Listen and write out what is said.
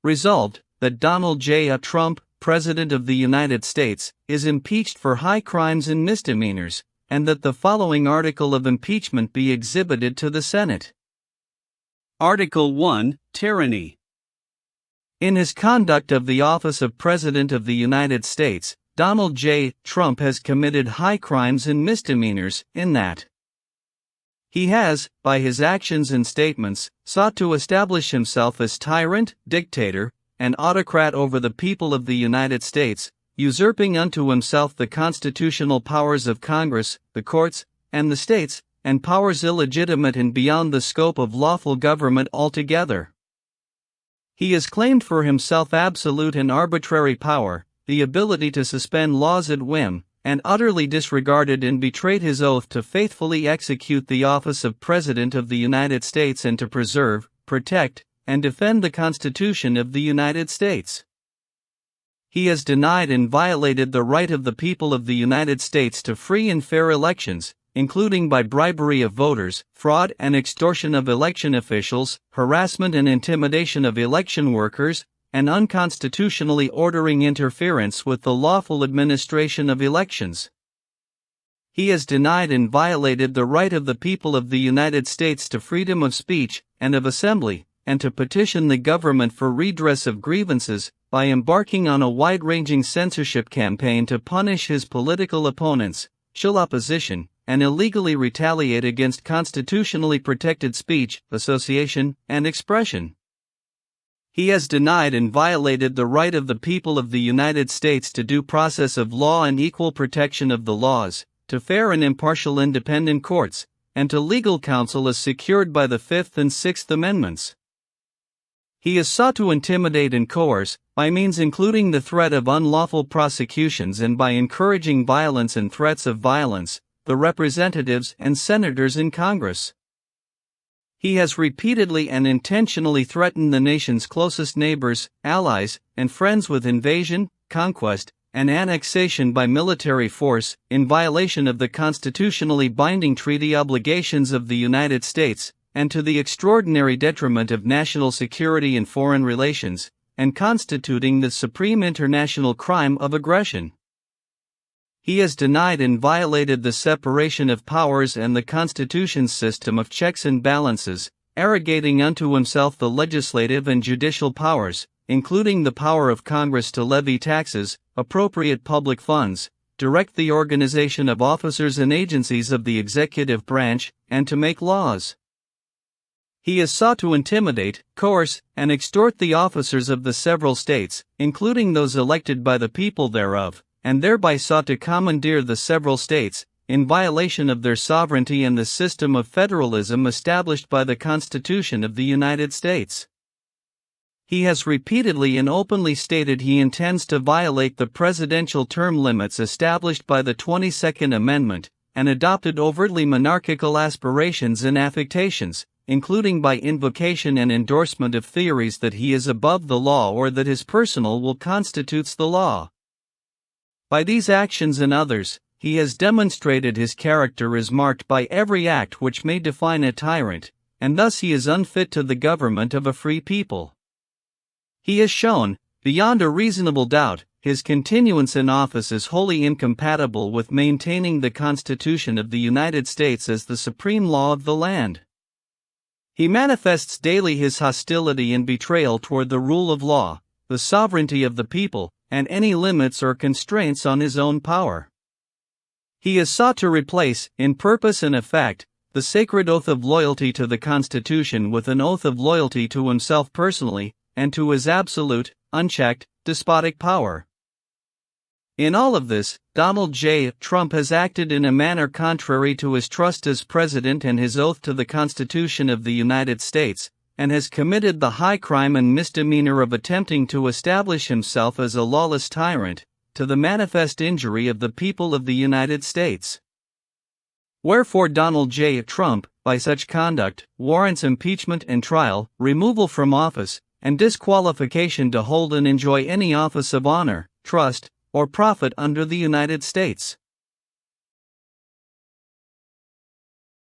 Resolved, that Donald J. Trump, President of the United States, is impeached for high crimes and misdemeanors, and that the following article of impeachment be exhibited to the Senate. Article 1, Tyranny. In his conduct of the office of President of the United States, Donald J. Trump has committed high crimes and misdemeanors, in that he has, by his actions and statements, sought to establish himself as tyrant, dictator, and autocrat over the people of the United States, usurping unto himself the constitutional powers of Congress, the courts, and the states, and powers illegitimate and beyond the scope of lawful government altogether. He has claimed for himself absolute and arbitrary power, the ability to suspend laws at whim, and utterly disregarded and betrayed his oath to faithfully execute the office of President of the United States and to preserve, protect, and defend the Constitution of the United States. He has denied and violated the right of the people of the United States to free and fair elections, including by bribery of voters, fraud and extortion of election officials, harassment and intimidation of election workers, and unconstitutionally ordering interference with the lawful administration of elections. He has denied and violated the right of the people of the United States to freedom of speech and of assembly, and to petition the government for redress of grievances, by embarking on a wide-ranging censorship campaign to punish his political opponents, chill opposition, and illegally retaliate against constitutionally protected speech, association, and expression. He has denied and violated the right of the people of the United States to due process of law and equal protection of the laws, to fair and impartial independent courts, and to legal counsel as secured by the Fifth and Sixth Amendments. He has sought to intimidate and coerce, by means including the threat of unlawful prosecutions and by encouraging violence and threats of violence, the representatives and senators in Congress. He has repeatedly and intentionally threatened the nation's closest neighbors, allies, and friends with invasion, conquest, and annexation by military force, in violation of the constitutionally binding treaty obligations of the United States, and to the extraordinary detriment of national security and foreign relations, and constituting the supreme international crime of aggression. He has denied and violated the separation of powers and the Constitution's system of checks and balances, arrogating unto himself the legislative and judicial powers, including the power of Congress to levy taxes, appropriate public funds, direct the organization of officers and agencies of the executive branch, and to make laws. He has sought to intimidate, coerce, and extort the officers of the several states, including those elected by the people thereof, and thereby sought to commandeer the several states, in violation of their sovereignty and the system of federalism established by the Constitution of the United States. He has repeatedly and openly stated he intends to violate the presidential term limits established by the 22nd Amendment, and adopted overtly monarchical aspirations and affectations, including by invocation and endorsement of theories that he is above the law or that his personal will constitutes the law. By these actions and others, he has demonstrated his character is marked by every act which may define a tyrant, and thus he is unfit to the government of a free people. He has shown, beyond a reasonable doubt, his continuance in office is wholly incompatible with maintaining the Constitution of the United States as the supreme law of the land. He manifests daily his hostility and betrayal toward the rule of law, the sovereignty of the people, and any limits or constraints on his own power. He has sought to replace, in purpose and effect, the sacred oath of loyalty to the Constitution with an oath of loyalty to himself personally, and to his absolute, unchecked, despotic power. In all of this, Donald J. Trump has acted in a manner contrary to his trust as president and his oath to the Constitution of the United States, and has committed the high crime and misdemeanor of attempting to establish himself as a lawless tyrant, to the manifest injury of the people of the United States. Wherefore Donald J. Trump, by such conduct, warrants impeachment and trial, removal from office, and disqualification to hold and enjoy any office of honor, trust, or profit under the United States.